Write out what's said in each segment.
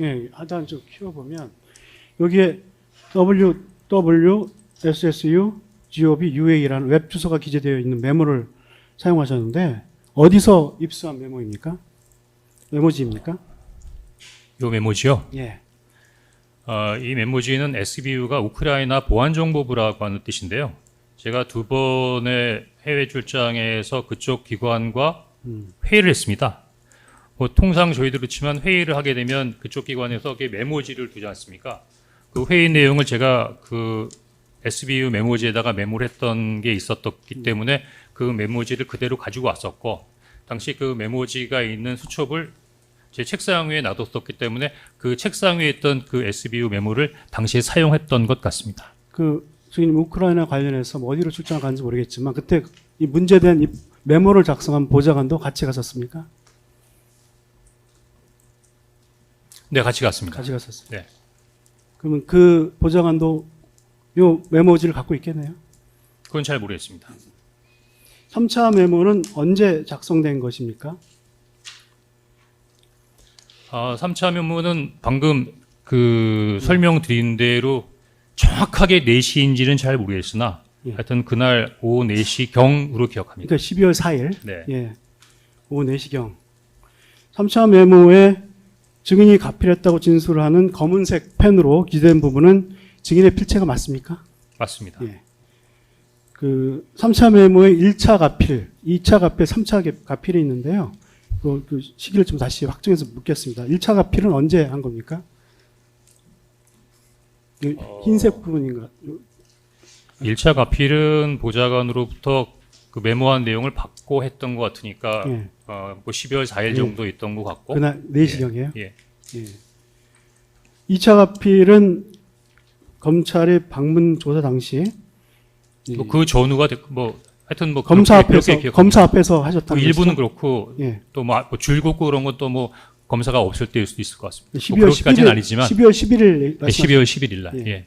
예, 하단 좀 키워보면 여기에 www.ssu.gov.ua라는 웹 주소가 기재되어 있는 메모를 사용하셨는데 어디서 입수한 메모입니까? 메모지입니까? 요 메모지요. 예. 이 메모지는 SBU가 우크라이나 보안정보부라고 하는 뜻인데요. 제가 2번의 해외 출장에서 그쪽 기관과 회의를 했습니다. 뭐 통상 저희도 그렇지만 회의를 하게 되면 그쪽 기관에서 메모지를 두지 않습니까? 그 회의 내용을 제가 그 SBU 메모지에다가 메모를 했던 게 있었기 때문에 그 메모지를 그대로 가지고 왔었고, 당시 그 메모지가 있는 수첩을 제 책상 위에 놔뒀었기 때문에 그 책상 위에 있던 그 SBU 메모를 당시에 사용했던 것 같습니다. 지금 우크라이나 관련해서 뭐 어디로 출장을 갔는지 모르겠지만 그때 이 문제된 이 메모를 작성한 보좌관도 같이 갔었습니까? 네, 같이 갔습니다. 같이 갔었어요. 네. 그러면 그 보좌관도 요 메모지를 갖고 있겠네요. 그건 잘 모르겠습니다. 3차 메모는 언제 작성된 것입니까? 3차 메모는 방금 설명드린 대로 정확하게 4시인지는 잘 모르겠으나 예. 하여튼 그날 오후 4시경으로 기억합니다. 그러니까 12월 4일. 네. 예. 오후 4시경. 3차 메모에 증인이 가필했다고 진술하는 검은색 펜으로 기재된 부분은 증인의 필체가 맞습니까? 맞습니다. 예. 3차 메모의 1차 가필, 2차 가필, 3차 가필이 있는데요. 그 시기를 좀 다시 확정해서 묻겠습니다. 1차 가필은 언제 한 겁니까? 흰색 부분인가? 1차 가필은 보좌관으로부터 그 메모한 내용을 받고 했던 것 같으니까 예. 뭐 12월 4일 정도 있던 것 같고. 그날 4시경이에요? 예. 예. 2차 가필은 검찰의 방문 조사 당시 뭐 그 전후가 하여튼 뭐 검사 그렇게 앞에서 검사 앞에서 하셨다는 일부는 것이죠? 그렇고 예. 또 뭐 줄긋고 그런 것도 뭐 검사가 없을 때일 수도 있을 것 같습니다. 12월 뭐 그렇게까지는 아니지만 12월 11일 네, 12월 11일 날. 예. 예.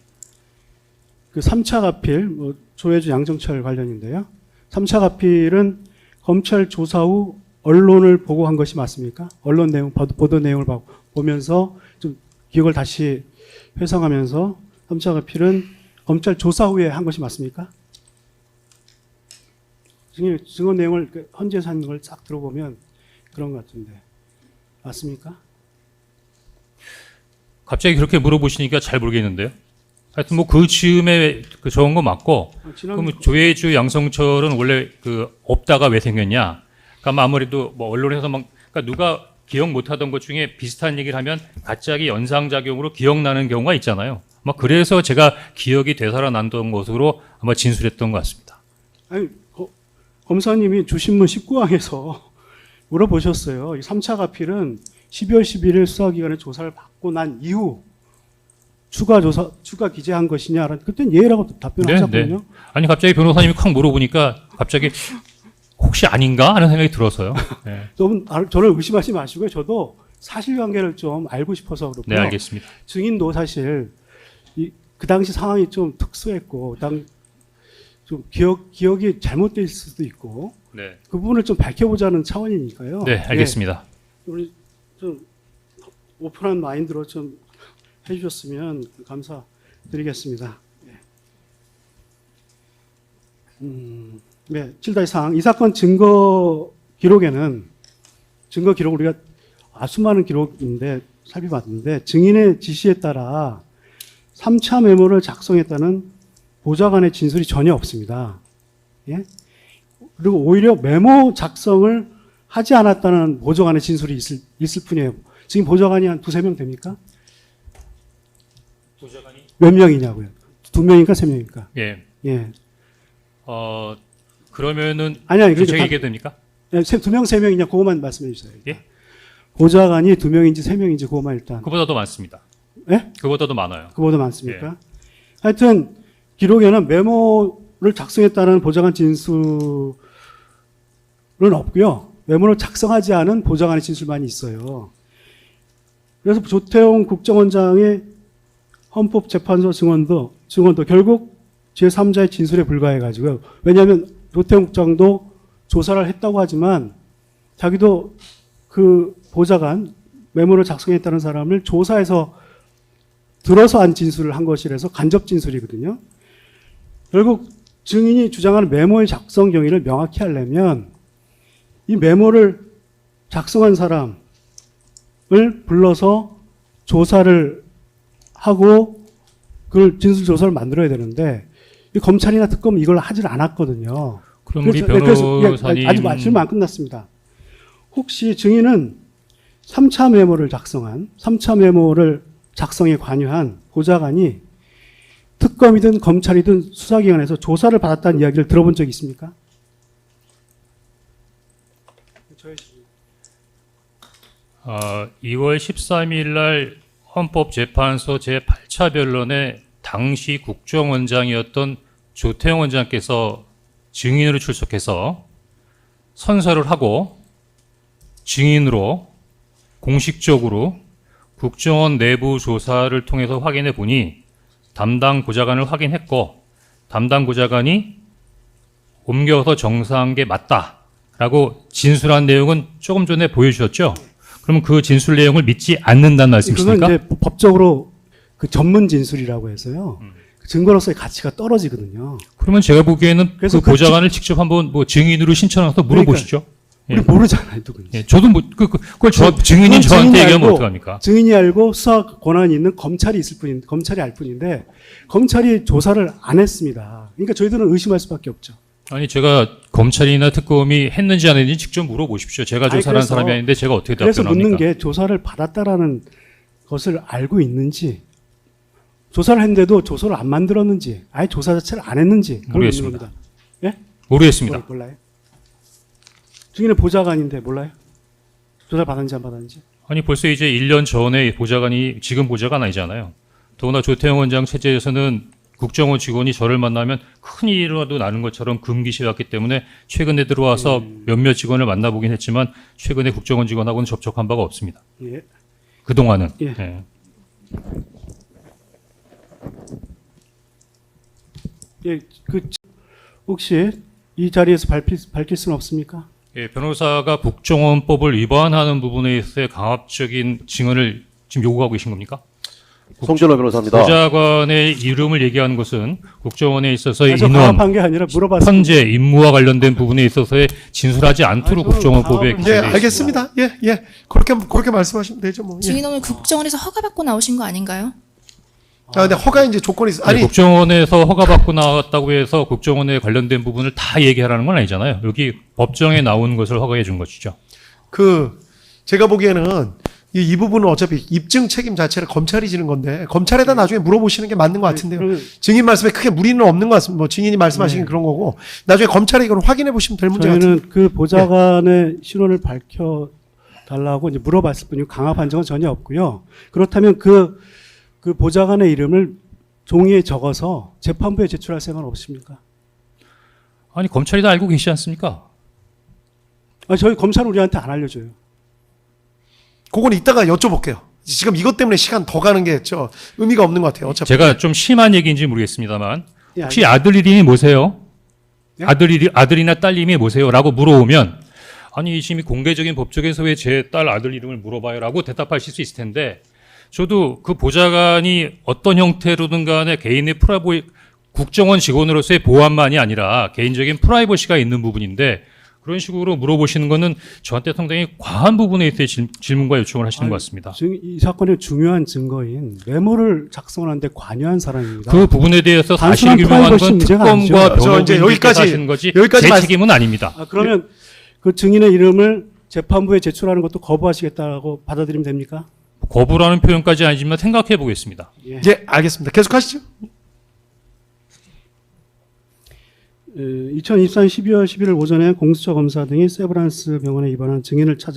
그 3차 가필 뭐 조혜주 양정철 관련인데요. 3차 가필은 검찰 조사 후 언론을 보고한 것이 맞습니까? 언론 내용 보도 내용을 보면서 좀 기억을 다시 회상하면서 3차 가필은 검찰 조사 후에 한 것이 맞습니까? 증언 내용을 헌재에서 한 걸 싹 들어보면 그런 것 같은데 맞습니까? 갑자기 그렇게 물어보시니까 잘 모르겠는데요. 하여튼 뭐 그 즈음에 그 적은 거 맞고, 그럼 조혜주 양성철은 원래 없다가 왜 생겼냐? 그러니까 아무래도 뭐 언론에서 그러니까 누가 기억 못하던 것 중에 비슷한 얘기를 하면 갑자기 연상작용으로 기억나는 경우가 있잖아요. 아마 그래서 제가 기억이 되살아난던 것으로 아마 진술했던 것 같습니다. 아니, 검사님이 주신문 19항에서 물어보셨어요. 이 3차 가필은 12월 11일 수사기관의 조사를 받고 난 이후 추가 기재한 것이냐라는 그때는 예라고 답변을 하셨거든요. 네. 아니 갑자기 변호사님이 콱 물어보니까 갑자기 혹시 아닌가 하는 생각이 들어서요. 네. 저를 의심하지 마시고요. 저도 사실관계를 좀 알고 싶어서 그렇고요. 네, 알겠습니다. 증인도 사실 그 당시 상황이 좀 특수했고 좀 기억이 잘못될 수도 있고 네. 그 부분을 좀 밝혀보자는 차원이니까요. 네, 알겠습니다. 우리 좀 오픈한 마인드로 좀 해주셨으면 감사드리겠습니다. 네, 7-3. 이 사건 증거 기록을 우리가 수많은 기록인데 살펴봤는데 증인의 지시에 따라 3차 메모를 작성했다는 보좌관의 진술이 전혀 없습니다. 예? 그리고 오히려 메모 작성을 하지 않았다는 보좌관의 진술이 있을 뿐이에요. 지금 보좌관이 한 2-3명 됩니까? 보좌관이 몇 명이냐고요? 2명인가 3명입니까? 예. 예. 그러면은 아니 제가 얘기해도 됩니까? 2명, 3명이냐 그것만 말씀해 주세요. 예? 보좌관이 2명인지 3명인지 그것만 일단. 그보다 더 많습니다. 예? 그보다 더 많아요. 그보다 많습니까? 하여튼 기록에는 메모를 작성했다는 보좌관 진술은 없고요. 메모를 작성하지 않은 보좌관의 진술만 있어요. 그래서 조태용 국정원장의 헌법재판소 증언도 결국 제3자의 진술에 불과해가지고요. 왜냐하면 조태용 국장도 조사를 했다고 하지만 자기도 그 보좌관 메모를 작성했다는 사람을 조사해서 들어서 한 진술을 한 것이라서 간접 진술이거든요. 결국 증인이 주장하는 메모의 작성 경위를 명확히 하려면 이 메모를 작성한 사람을 불러서 조사를 하고 그걸 진술 조사를 만들어야 되는데 이 검찰이나 특검은 이걸 하질 않았거든요. 그럼 우리 그래서 변호사님 아직 질문 안 끝났습니다. 혹시 증인은 3차 메모를 작성에 관여한 보좌관이 특검이든 검찰이든 수사기관에서 조사를 받았다는 이야기를 들어본 적이 있습니까? 2월 13일 날 헌법재판소 제8차 변론에 당시 국정원장이었던 조태영 원장께서 증인으로 출석해서 선서를 하고 증인으로 공식적으로 국정원 내부 조사를 통해서 확인해 보니 담당 보좌관을 확인했고 담당 보좌관이 옮겨서 정사한 게 맞다라고 진술한 내용은 조금 전에 보여주셨죠? 그러면 그 진술 내용을 믿지 않는다는 말씀이십니까? 그건 이제 법적으로 그 전문 진술이라고 해서요. 그 증거로서의 가치가 떨어지거든요. 그러면 제가 보기에는 그래서 그 보좌관을 직접 한번 뭐 증인으로 신청해서 물어보시죠. 우리 모르잖아요, 누군지. 예, 저도 그걸 증인인 저한테 얘기하면 어떡합니까? 증인이 알고 수사 권한이 있는 검찰이 검찰이 알 뿐인데 검찰이 조사를 안 했습니다. 그러니까 저희들은 의심할 수밖에 없죠. 아니 제가 검찰이나 특검이 했는지 안 했는지 직접 물어보십시오. 제가 조사를 한 사람이 아닌데 제가 어떻게 그래서 답변합니까? 묻는 게 조사를 받았다라는 것을 알고 있는지, 조사를 했는데도 조서를 안 만들었는지, 아예 조사 자체를 안 했는지 그걸 묻는 모르겠습니다. 겁니다. 예? 모르겠습니다. 몰라요? 증인은 보좌관인데 몰라요? 조사를 받았는지 안 받았는지? 아니 벌써 이제 1년 전에 보좌관이 지금 보좌관 아니잖아요. 더구나 조태영 원장 체제에서는 국정원 직원이 저를 만나면 큰 일이라도 나는 것처럼 금기시였기 때문에 최근에 들어와서 몇몇 직원을 만나보긴 했지만 최근에 국정원 직원하고는 접촉한 바가 없습니다. 예. 그동안은. 예. 예. 예, 혹시 이 자리에서 밝힐 수는 없습니까? 예, 변호사가 국정원법을 위반하는 부분에 있어서의 강압적인 증언을 지금 요구하고 계신 겁니까? 송준호 변호사입니다. 보좌관의 이름을 얘기하는 것은 국정원에 있어서의 저 인원, 강압한 게 아니라 물어봤습니다. 편제, 임무와 관련된 부분에 있어서의 진술하지 않도록 저는 국정원법에 강압을- 규정되어 예, 있습니다. 알겠습니다. 예, 예. 그렇게 말씀하시면 되죠, 뭐. 예. 증인 오늘 국정원에서 허가받고 나오신 거 아닌가요? 근데 허가 이제 조건이 있어. 아니, 국정원에서 허가받고 나왔다고 해서 국정원에 관련된 부분을 다 얘기하라는 건 아니잖아요. 여기 법정에 나온 것을 허가해 준 것이죠. 제가 보기에는 이 부분은 어차피 입증 책임 자체를 검찰이 지는 건데 검찰에다 나중에 물어보시는 게 맞는 것 같은데요. 그러면 증인 말씀에 크게 무리는 없는 것 같습니다. 뭐 증인이 말씀하시긴 그런 거고 나중에 검찰이 이걸 확인해 보시면 될 문제 같은데. 저희는 그 보좌관의 신원을 밝혀 달라고 이제 물어봤을 뿐이고 강압한 적은 전혀 없고요. 그렇다면 그 보좌관의 이름을 종이에 적어서 재판부에 제출할 생각은 없습니까? 아니 검찰이 다 알고 계시지 않습니까? 저희 검찰은 우리한테 안 알려줘요. 그건 이따가 여쭤볼게요. 지금 이것 때문에 시간 더 가는 게 의미가 없는 것 같아요. 어차피. 제가 좀 심한 얘기인지 모르겠습니다만 예, 혹시 아들 이름이 뭐세요? 예? 아들이나 딸 이름이 뭐세요? 라고 물어오면 아니 지금 공개적인 법정에서 왜 제 딸 아들 이름을 물어봐요? 라고 대답하실 수 있을 텐데 저도 그 보좌관이 어떤 형태로든 간에 개인의 국정원 직원으로서의 보안만이 아니라 개인적인 프라이버시가 있는 부분인데 그런 식으로 물어보시는 거는 저한테 상당히 과한 부분에 있어서 질문과 요청을 하시는 것 같습니다. 이 사건의 중요한 증거인 메모를 작성하는데 관여한 사람입니다. 그 부분에 대해서 사실 단순한 규명하는 프라이버시 건 문제가 특검과 아니죠. 저 이제 변호인들께서 하시는 거지 여기까지 제 책임은 아닙니다. 그러면 그 증인의 이름을 재판부에 제출하는 것도 거부하시겠다고 받아들이면 됩니까? 거부라는 표현까지 아니지만 생각해 보겠습니다. 예, 알겠습니다. 계속 하시죠. 2024년 12월 11일 오전에 공수처 검사 등이 세브란스 병원에 입원한 증인을 찾아